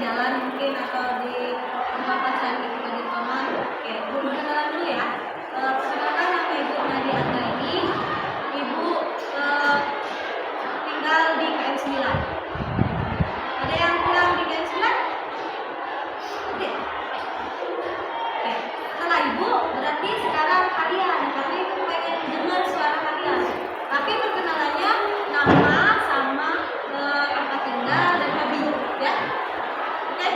jalan mungkin atau di tempat pacaran ketika di taman. Oke, Bu perkenalan dulu ya. Perkenalkan nama Ibu Nadia Anda ini. Ibu tinggal di KM 9. Ada yang tinggal di KM 9? Oke. Oke. Setelah Ibu berarti sekarang kalian karena Ibu pengen dengar suara kalian. Tapi perkenalannya nama sama tempat tinggal dan hobi ya. Oke?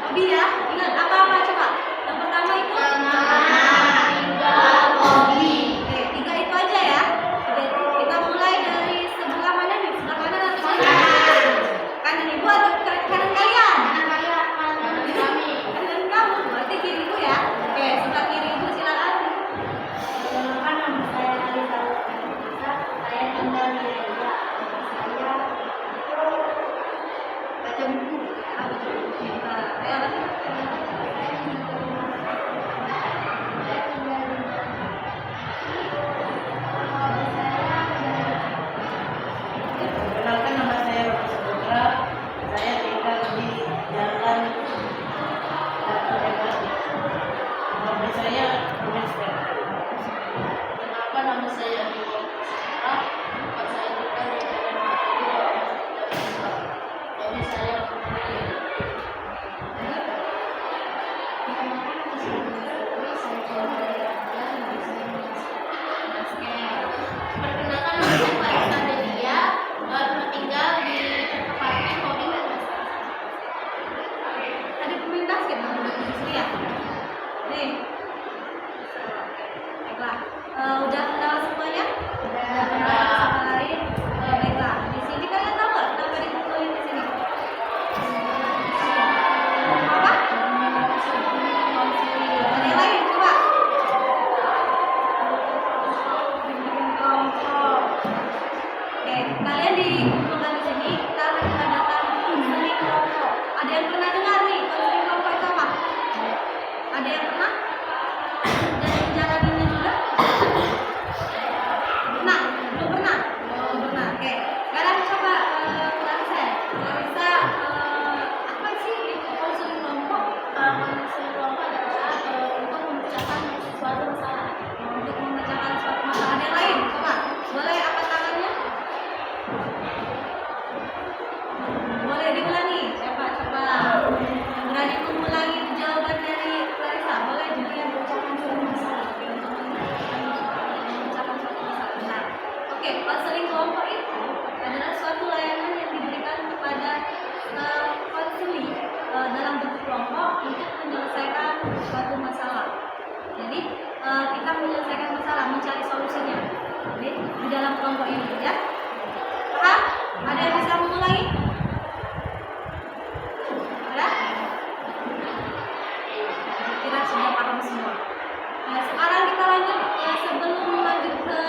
Hobi ya. Ingat apa-apa coba? Yang pertama itu nama, tinggal, hobi. Oke, 3 itu aja ya. Kita mulai dari sebelah mana nih? Sebelah kanan atau sebelah kiri? Kanan Ibu atau kanan kalian? Kanan kamu, berarti kiri Ibu ya. Oke, sebelah kiri Ibu silakan. Perkenalkan nama saya Alisa. Saya tinggal di Jogja. Saya baca buku. Ayo. Perkenalkan nama saya Robi Saputra. Saya tinggal di Jalan Datu Ekasi. Hobi saya bermain sepeda. Perkenalkan nama saya Niko Putra. Tempat saya tinggal di Jalan Hobi saya perkenalkan nama saya Farisa Delia, tempat tinggal di Cempaka, hobi dan Ada pemain basket mau di sini ya? Nih. Baiklah. Udah kenal semuanya? Udah kenal sama lain? Baiklah. Di sini kalian tahu nggak kenapa dikumpulin di sini? Apa? Ada yang lain coba? Bikin kelompok. Oke, kalian dikumpulkan di sini kita akan mengadakan konseling kelompok. Ada yang pernah dengar nih konseling kelompok itu apa? Ada yang pernah? Dan jalaninnya juga? Pernah? Belum pernah? Belum pernah. Oke. Sekarang coba Clarissa. Clarissa, apa sih itu konseling kelompok? konseling kelompok adalah untuk memecahkan suatu masalah. Untuk memecahkan suatu masalah. Ada yang lain? Coba. Boleh angkat tangannya? Boleh diulangi? Siapa? Coba. Yang berani mengulangi jawaban dari Clarissa. Boleh juga yang mengucapkan suatu masalah. Oke, untuk memecahkan suatu masalah. Benar. Oke, konseling kelompok itu adalah suatu layanan yang diberikan kepada konseli dalam bentuk kelompok untuk menyelesaikan suatu masalah. Jadi kita menyelesaikan masalah, mencari solusinya. Jadi di dalam kelompok ini ya. Paham? Ada yang bisa mengulangi? Ada? Kira sudah paham semua. Nah, sekarang kita lanjut sebelum lanjut ke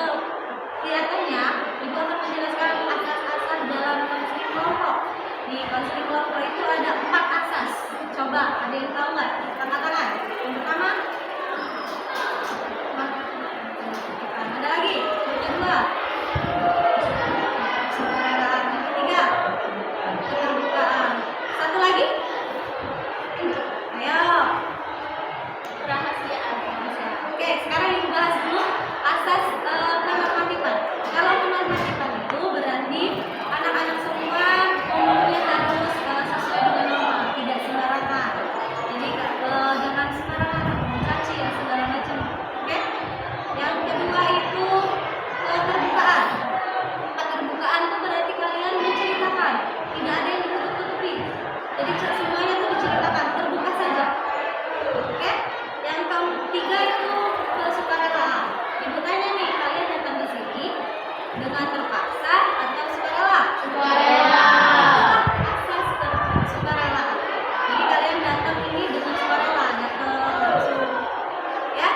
kelihatannya, Ibu akan menjelaskan asas-asas dalam konseling kelompok. Di konseling kelompok itu ada 4 asas. Coba, ada yang tahu nggak? Angkat tangan. Yang pertama, ada lagi. Yang kedua, kesukaraan. Yang ketiga, keterbukaan. Satu lagi. Ayo. Kerahasiaan. Oke, sekarang Ibu bahas dulu asas penertiban. Kalau penertiban itu berarti anak-anak semua umumnya harus sesuai dengan norma, tidak sembarangan. Jadi jangan sembarangan mencaci ya segala macam. Oke? Yang kedua itu keterbukaan. Keterbukaan itu berarti kalian menceritakan, tidak ada yang ditutup-tutupi. Jadi semuanya itu diceritakan, terbuka saja. Oke? Yang ketiga itu kesukarelaan. Ibu tanya nih, kalian datang ke sini dengan terpaksa atau sukarela? Sukarela. Asas sukarela. Jadi kalian datang ini dengan sukarela, datang langsung. Ya?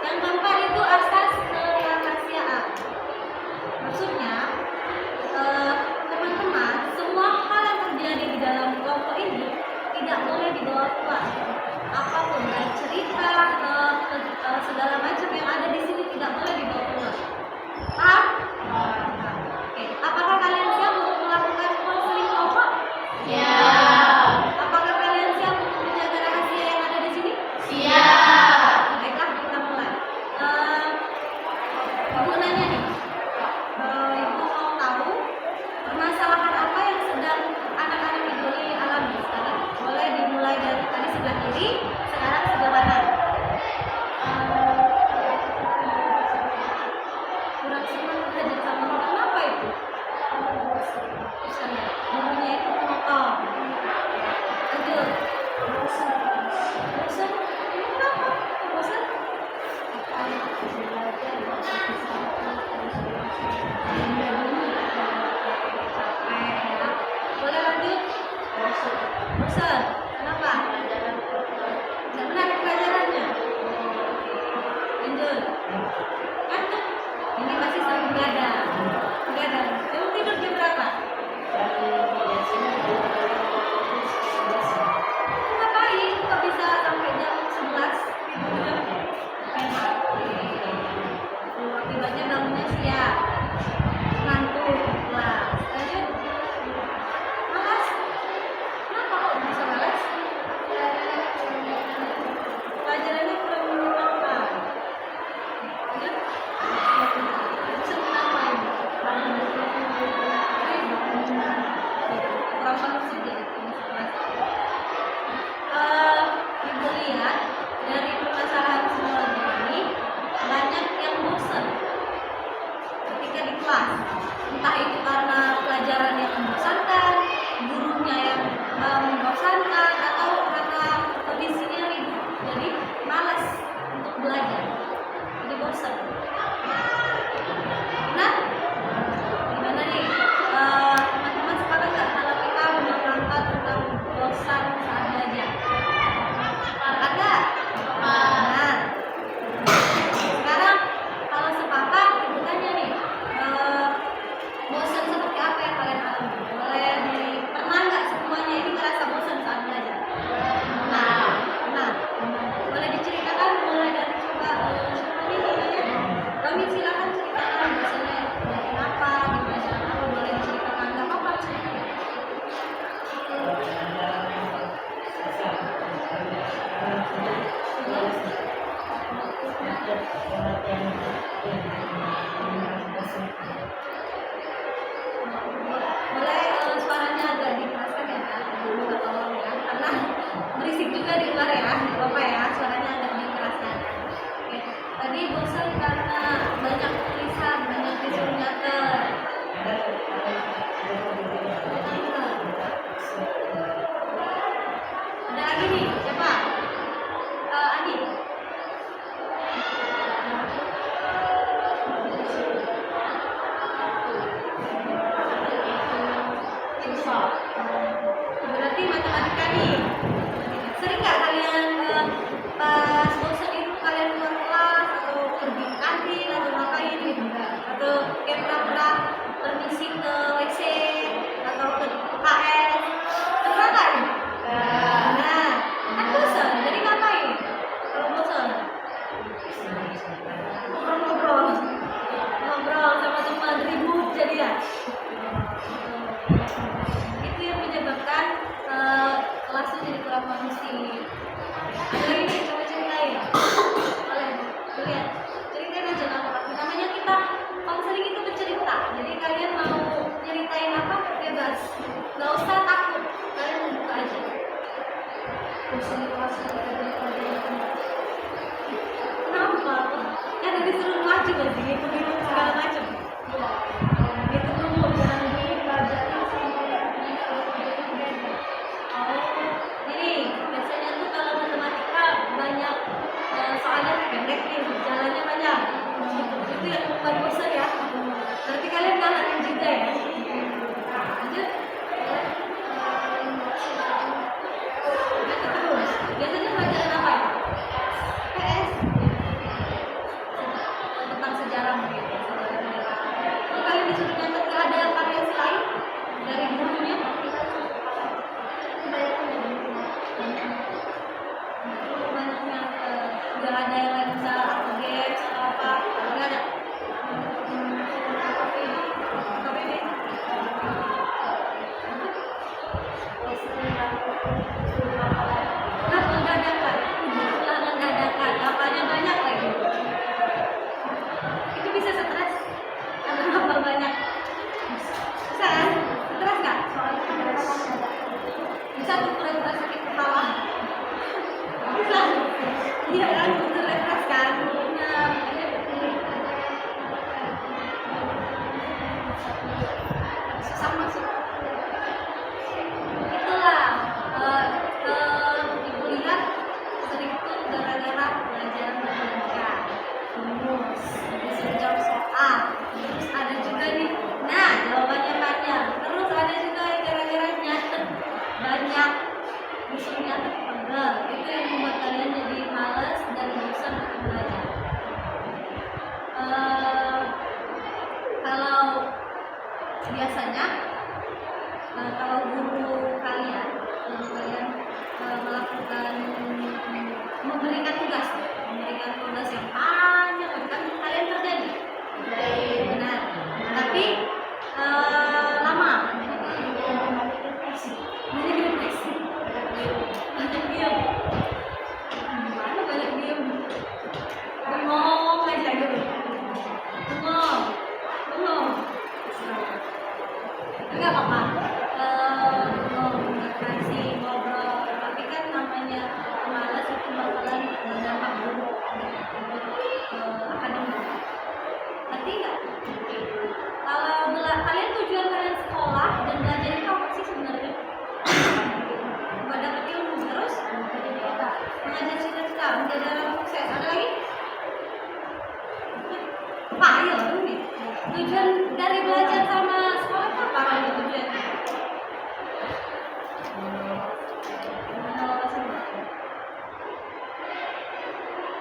Yang keempat itu asas kerahasiaan. Maksudnya teman-teman, semua hal yang terjadi di dalam kelompok ini tidak boleh dibawa keluar. Apapun dari cerita segala macam yang ada di sini tidak boleh dibawa keluar. Paham? Oke. Apakah kalian siap untuk melakukan konseling kelompok? Ya. Apakah Bosan. Kenapa? pelajaran Nggak menarik pelajarannya. Lanjut. Ngantuk. Ini masih sering begadang. Begadang. Kamu tidur jam berapa? Ngapain? Kok bisa sampai jam 11 tidurnya? Main HP. Akibatnya bangunnya siang. Ngantuk. Kelas. Lanjut. Malas. Kenapa kok bisa malas? Pelajarannya kurang menyenangkan. Lanjut. Bosan kenapa ini? Kurang kondusif ya. Ibu lihat dari permasalahan semuanya ini banyak yang bosan ketika di kelas, entah itu karena pelajaran yang membosankan, gurunya yang membosankan, atau karena kondisinya ribut, jadi malas untuk belajar, jadi bosan. Nah, gimana nih? Teman-teman sepakat nggak kalau kita menerangkan tentang bosan saat belajar? Sepakat nggak? Nah, sekarang kalau sepakat, ibu tanya nih, bosan seperti apa yang kalian alami? Boleh pernah nggak semuanya ini ngerasa bosan saat belajar? Nah, boleh diceritakan mulai dari coba siapa nih namanya? Kami silakan ceritakan bosannya dari apa, di pelajaran apa, boleh diceritakan nggak apa-apa cerita. Boleh suaranya agak dikeraskan ya, minta tolong ya, karena berisik juga di luar ya, bapak ya, suaranya agak dikeraskan. Oke, tadi bosan karena banyak tulisan disuruh nyatet. Ada lagi nih, siapa? Adi. Berarti matematika nih. Sering nggak kalian pas bosan itu kalian keluar kelas atau pergi ke kantin atau ngapain gitu? Atau kayak pura-pura permisi ke WC atau ke UKS? Pernah nggak nih? Nah, kan bosan. Jadi ngapain? Kalau bosan? Ngobrol-ngobrol. Ngobrol sama teman, ribut jadi ya. Itu yang menyebabkan kelasnya jadi kurang kondusif. Ada lagi nih, coba ceritain. Boleh, lihat, ceritain aja namanya kita konseling itu bercerita. Jadi kalian mau ceritain apa bebas, nggak usah takut, kalian buka aja. Bosan di kelas kenapa? Kan tadi suruh maju berarti itu minum segala macam. Itu dulu jangan dipelajari sampai ini biasanya tuh kalau matematika banyak soalnya pendek nih, jalannya banyak. Itu yang membuat bosan ya. Berarti kalian ngalamin juga ya. Lanjut. Terus, biasanya pelajaran apa ya? PS. Tentang sejarah mungkin. Kalau kalian disuruh nyatet, nggak ada variasi lain dari gurunya? Banyaknya nggak ada yang lain bisa games atau apa, nggak ada. KPB. Kenapa nggak ada kan? Ulangan nggak ada kan? Apanya banyak lagi? Itu bisa stres karena hafal banyak. Bisa kan? Stres nggak? Bisa tuh pura-pura sakit kepala. Bisa. Iya kan? Itu stres kan? Nah, susah masuk. Itulah ibu lihat sering tuh gara-gara belajar matematika. Rumus, disuruh jawab soal. Terus ada juga nih, nah jawabannya banyak. Terus ada juga yang gara-gara nyatet banyak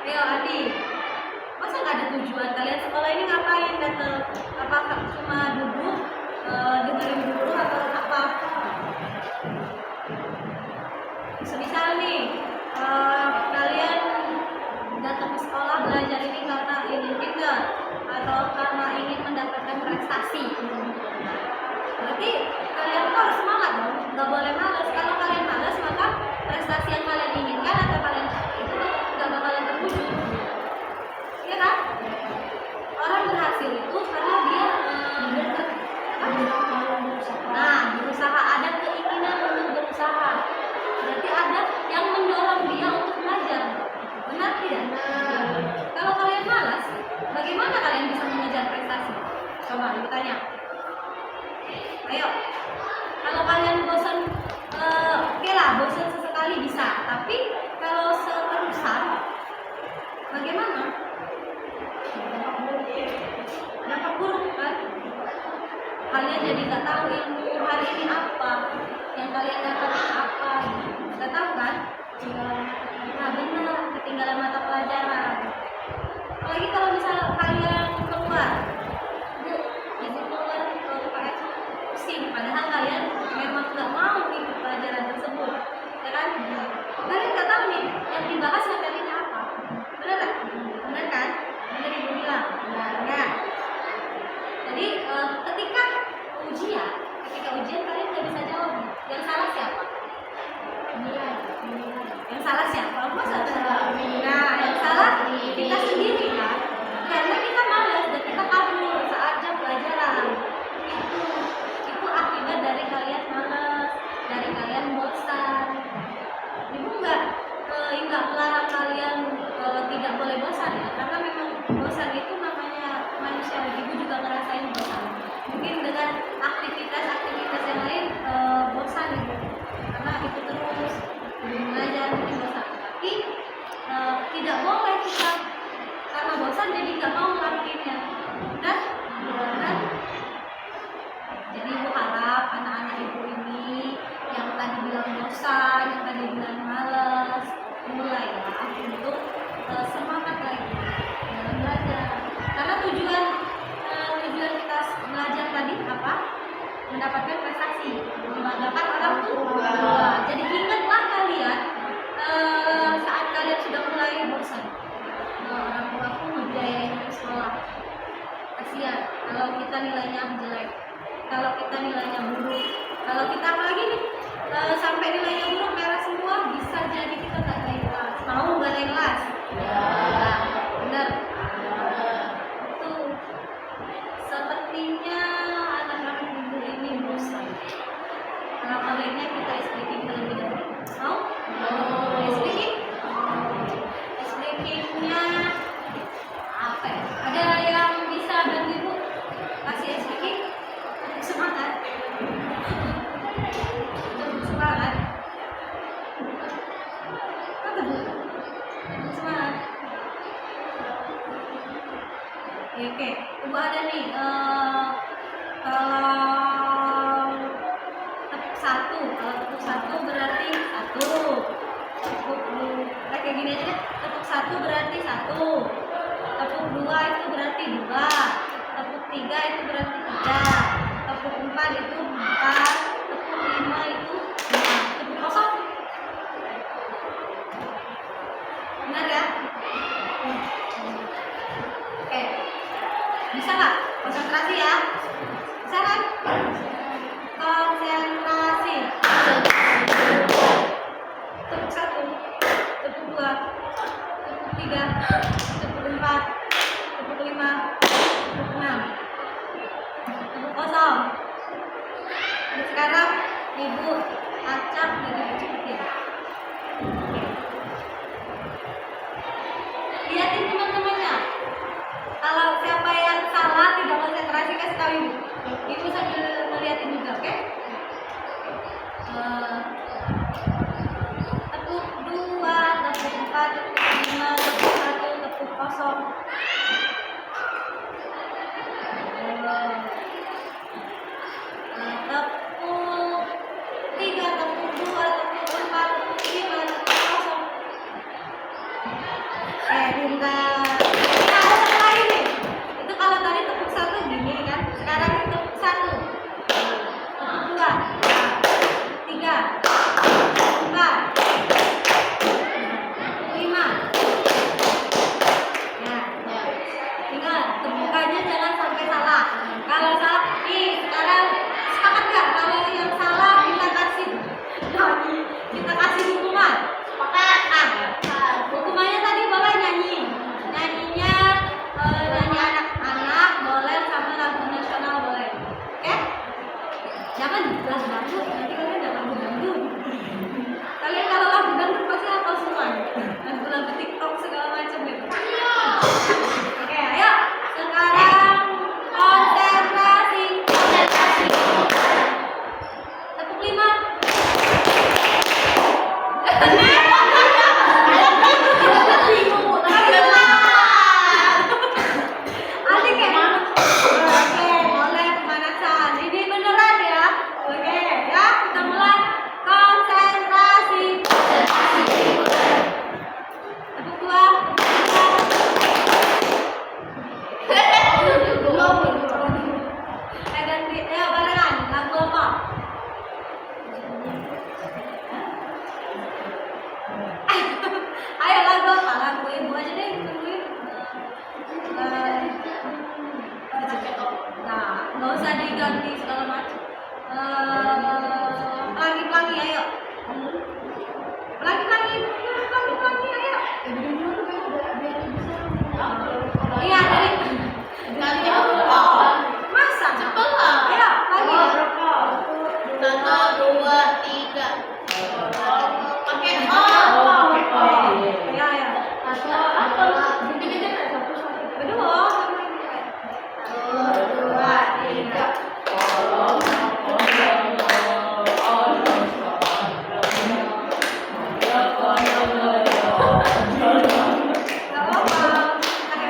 Ayo Adi, masa nggak ada tujuan kalian sekolah ini ngapain? Datang apa cuma duduk dengerin guru atau apa? Semisal nih kalian datang ke sekolah belajar ini karena ingin pintar atau karena ingin mendapatkan prestasi. Berarti kalian tuh harus semangat dong, nggak boleh malas. Kalau kalian malas maka prestasi yang kalian inginkan atau kalian capai itu nggak bakalan terwujud. Iya kan? Orang berhasil itu karena dia berusaha, ada keinginan untuk berusaha. Berarti ada yang mendorong dia untuk belajar. Benar tidak? Kalau kalian malas, bagaimana kalian bisa mengejar prestasi? Coba aku tanya. Ayo, kalau kalian bosan, oke lah, bosan sesekali bisa. Tapi kalau seterusan, bagaimana? Dampak buruk kan? Kalian jadi nggak tahu ilmu hari ini apa, yang kalian dapat apa, nggak tahu kan? Nah benar, ketinggalan mata pelajaran. Apalagi kalau misal kalian keluar, jadi keluar ke UPS pusing, padahal kalian memang nggak mau ikut pelajaran tersebut, ya kan? Kalian nggak tahu nih yang dibahas materinya apa, benar nggak? Benar kan? Benar ibu bilang. Nah, jadi ketika ujian kalian nggak bisa jawab. Yang salah siapa? Yang salah siapa? Masa salah? Nah, yang salah kita sendiri kan? Karena kita malas dan kita kabur saat jam pelajaran. Itu akibat dari kalian malas, dari kalian bosan. Ibu nggak melarang kalian tidak boleh bosan ya, karena memang bosan itu namanya manusia. Ibu juga ngerasain bosan. Mungkin dengan aktivitas yang lain bosan gitu, karena itu terus belajar mungkin bosan. Tapi tidak boleh kita karena bosan jadi nggak mau ngelakuinnya. Dan jadi ibu harap anak-anak ibu ini yang tadi bilang bosan, yang tadi bilang malas, mulailah untuk semangat lagi dalam belajar. Karena tujuan kita belajar tadi apa? Mendapatkan prestasi, membanggakan orang tua. Jadi ingatlah kalian saat kalian sudah mulai bosan. Orang tuaku ngebiayain ke sekolah. Kasihan kalau kita nilainya jelek, kalau kita nilainya buruk, kalau kita apalagi nih sampai nilainya buruk merah semua, bisa jadi kita nggak naik kelas. Mau nggak naik kelas? Nah, benar. Itu sepertinya anak-anak ibu ini bosan. Kalau kaliannya kita speaking terlebih dahulu. Mau? Speakingnya apa ya? Ada yang bisa bantu ibu kasih speaking? Semangat. Semangat. Apa bu? Semangat. Oke. Ibu ada nih. Kalau tepuk satu berarti satu. Kayak gini aja deh. Tepuk satu berarti satu. Tepuk dua itu berarti dua. Tepuk tiga itu berarti tiga. Tepuk empat itu empat. Tepuk lima itu lima. Tepuk kosong. Benar ya? Oke. Bisa nggak? Konsentrasi ya. Bisa kan? Konsentrasi. Tepuk satu, tepuk dua, tepuk tiga, tepuk empat, tepuk lima, tepuk enam, tepuk kosong. Dan sekarang ibu acak dan ibu cepetin. Lihatin teman-temannya. Kalau siapa yang salah tidak konsentrasi kasih tahu ibu. Ibu sambil ngeliatin juga, oke? Tepuk dua, tepuk empat, tepuk lima, tepuk satu, tepuk kosong. Tepuk tiga, tepuk dua, Adik kayak oke, boleh pemanasan. Ini beneran ya. Oke, ya kita mulai konsentrasi. Tepuk dua. Ganti, ya barengan. Lagu apa? Ayo lagu apa? Lagu ibu aja deh, tungguin. Nah, nggak usah diganti segala macam. Pelangi-pelangi, ayo. Pelangi-pelangi, pelangi-pelangi, ayo. Iya, dari Ganti apa? masa. Cepet lah. Ayo, lagi. 1, 2, 3. Pakai O. Ya, ya. Berdua. 1, 2, 3. Nggak apa-apa. Pakai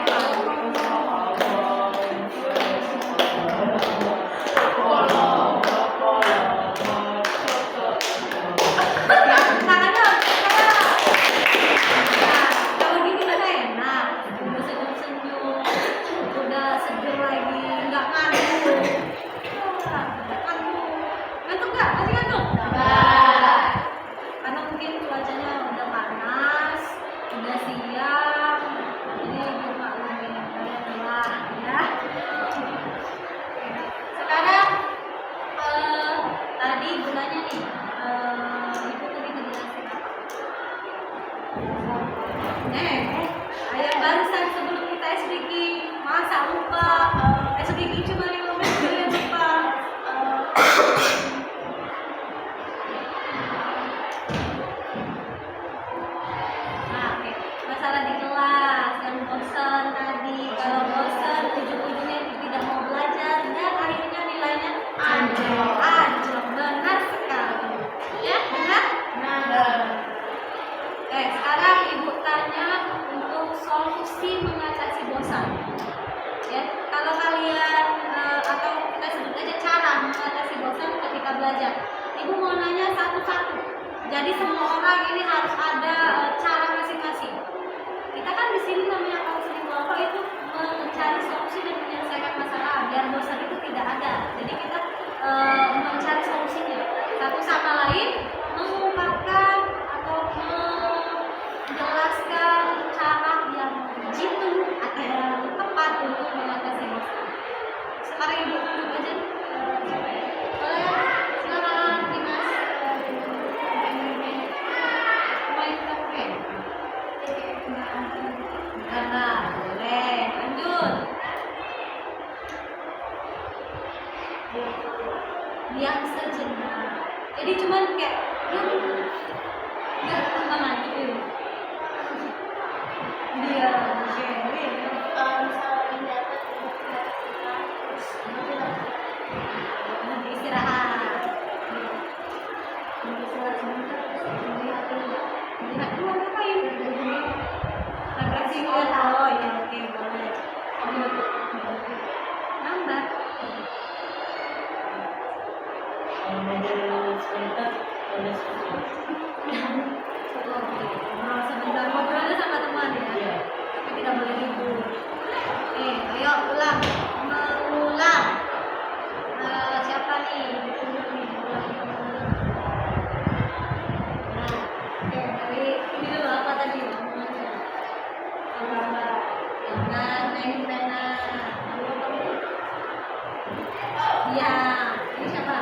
tangannya kayak. Nah, kalau gini kan enak. Udah senyum-senyum, udah seger lagi, nggak ngantuk. Nggak ngantuk. Ngantuk nggak? Masih ngantuk? Karena mungkin cuacanya udah panas, udah siang, jadi ibu maklumin kalian lelah ya. Sekarang tadi gunanya nih, ibu tadi ngejelasin apa? Ayo barusan sebelum kita SBQ, masa lupa? SBQ cuma 5 menit kalian lupa. Nah, oke. Masalah di kelas yang bosan tadi, kalau bosan ujung-ujungnya tidak mau belajar dan akhirnya nilainya anjlok. Benar sekali. Ya, benar? Sekarang ibu tanya untuk solusi mengatasi bosan. Ya, kalau kalian atau kita sebut aja cara mengatasi bosan ketika belajar. Ibu mau nanya satu-satu. Jadi semua orang ini harus ada cara masing-masing. Kita kan di sini namanya konseling kelompok itu mencari solusi dan menyelesaikan masalah biar bosan itu tidak ada. Jadi kita mencari solusinya. Satu sama lain mengungkapkan atau menjelaskan cara yang jitu atau yang tepat untuk mengatasi bosan. Sekarang ibu duduk aja. Boleh? Silakan Dimas. Main kafe. Nah, boleh. Lanjut. Diam sejenak. Jadi cuman kayak nggak tambah maju. Dia, oke. Nanti istirahat. Lihat dulu ngapain? Refreshing ya, oh ya oke boleh. Nambah. Kalau belajar sebentar, boleh sebentar. Nah, sebentar ngobrolnya sama teman ya. Iya. Tapi tidak boleh ribut. Ayo ulang. Mengulang. Siapa nih? Ulang. Nah, dari ini dulu apa tadi? Gambar. Jangan main pena. Iya. Ini siapa?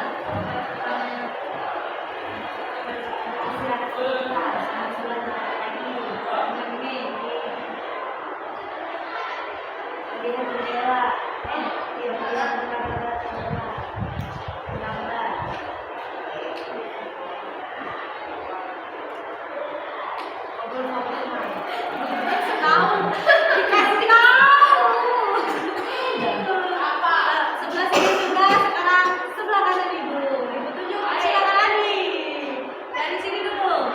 Sebelah sini sudah, sekarang sebelah kanan ibu. Ibu tunjuk, silakan Adi. Dari sini dulu.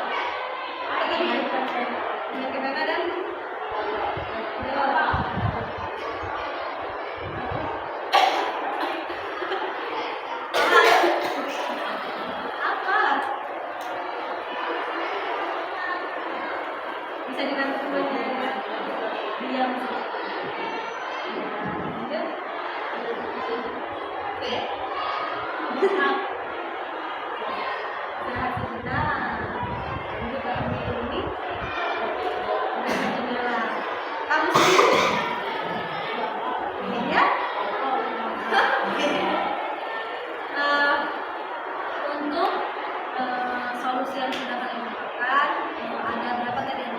bisa dirangkum ya. Diam. Lanjut. Oke. Istirahat sejenak. Lanjut dalam minggu ini. Melihat jendela. Kamu sendiri? Ya? Untuk solusi yang sudah kalian lakukan, ada berapa tadi yang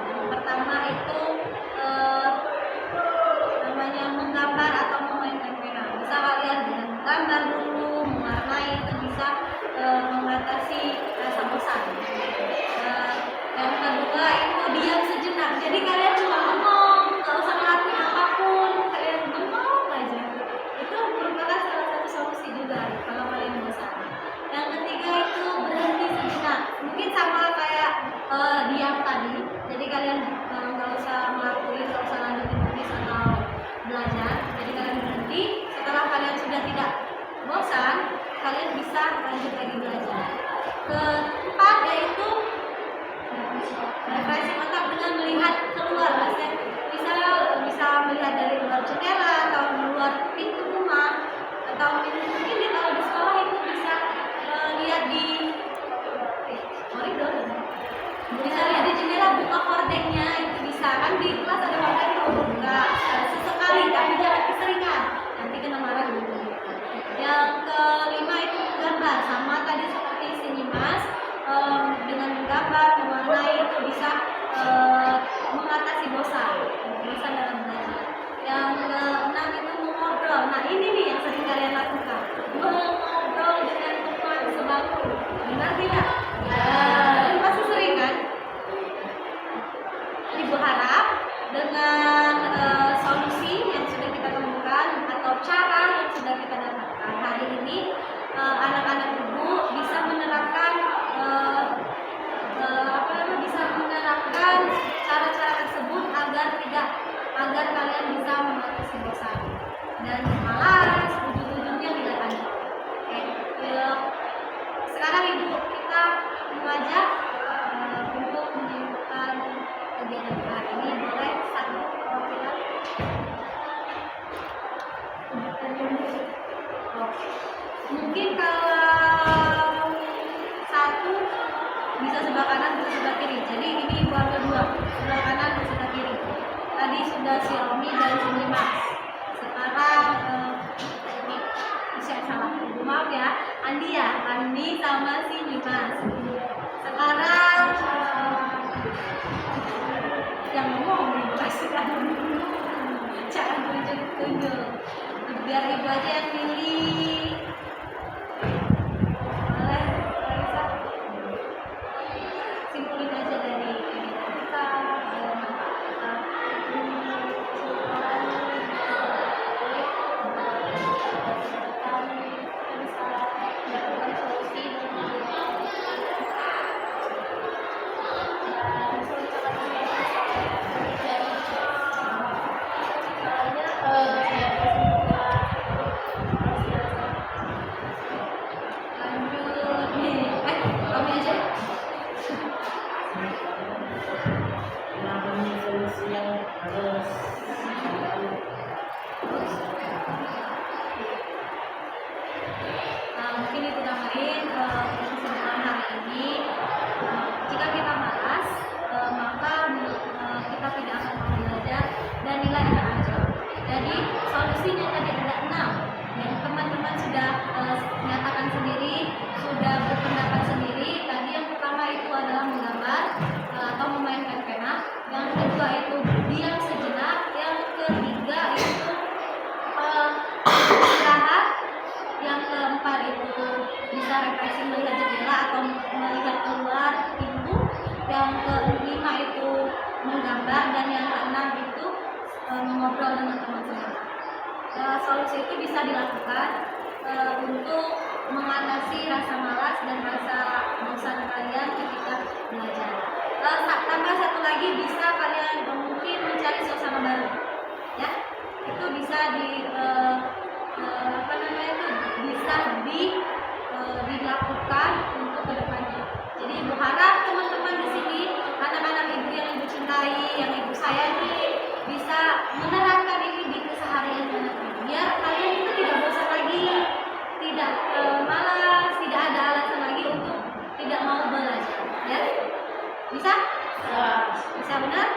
Yang pertama itu namanya menggambar atau memainkan pena. Bisa kalian dengan menggambar dulu, mewarnai, itu bisa mengatasi rasa bosan. Yang kedua itu diam sejenak. Jadi kalian cuma ngomong, nggak usah ngelakuin apapun, kalian ngomong aja. Itu merupakan salah satu solusi juga kalau kalian bosan. Yang ketiga itu berhenti sejenak. Mungkin sama kayak diam tadi. Jadi kalian nggak usah ngelakuin, nggak usah lanjutin tulis atau belajar. Jadi kalian berhenti. Setelah kalian sudah tidak bosan, kalian bisa lanjut lagi belajar. Keempat yaitu refreshing otak dengan melihat keluar, maksudnya bisa melihat dari luar jendela atau luar pintu rumah, atau mungkin kalau di sekolah itu bisa lihat di koridor, bisa lihat di jendela, buka hordengnya, itu bisa kan di kelas ada hordeng kalau buka sesekali tapi jangan keseringan, nanti kena marah dulu. Yang kelima itu menggambar, sama tadi seperti sini Mas, dengan menggambar, mewarnai itu bisa mengatasi bosan dalam belajar. Yang keenam itu mengobrol. Nah ini nih yang sering kalian lakukan, mengobrol dengan teman sebangku. Benar tidak? Ini pasti sering kan? Ibu harap dengan solusi yang sudah kita temukan atau cara yang sudah kita dapatkan hari ini, anak-anak ibu bisa menerapkan cara-cara tersebut agar kalian bisa mengatasi bosan dan malas ujung-ujungnya tidak lanjut. Oke, sekarang ibu kita mengajak untuk menyimpulkan kegiatan hari ini. Boleh satu perwakilan? Mungkin kalau satu bisa sebelah kanan, bisa sebelah kiri. Jadi ini ibu ambil dua, sebelah kanan dan sebelah kiri. Tadi sudah si Romi dan si Mas. Sekarang ini saya salah, ibu maaf ya, Andi sama si Mas. Sekarang yang ngomong ibu kasihkan, jangan tunjuk-tunjuk. Biar ibu aja yang pilih. Simpulin aja dari kita mungkin itu tambahin kesimpulan hari ini. Jika kita malas, maka kita tidak akan mau belajar dan nilai akan hancur. Jadi solusinya tadi ada 6 yang teman-teman sudah menyatakan sendiri, sudah berpendapat sendiri. Tadi yang pertama itu adalah menggambar atau memainkan pena. Yang kedua itu diam sejenak. Yang ketiga itu istirahat. Yang keempat itu bisa refreshing melihat jendela atau melihat keluar pintu. Yang kelima itu menggambar, dan yang keenam itu mengobrol dengan teman-teman. Solusi itu bisa dilakukan untuk mengatasi rasa malas dan rasa bosan kalian ketika belajar. Tambah satu lagi, bisa kalian mungkin mencari suasana baru, ya. Itu bisa dilakukan untuk kedepannya. Jadi ibu harap teman-teman di sini, anak-anak ibu yang ibu cintai, Bisa? Ya. Bisa benar?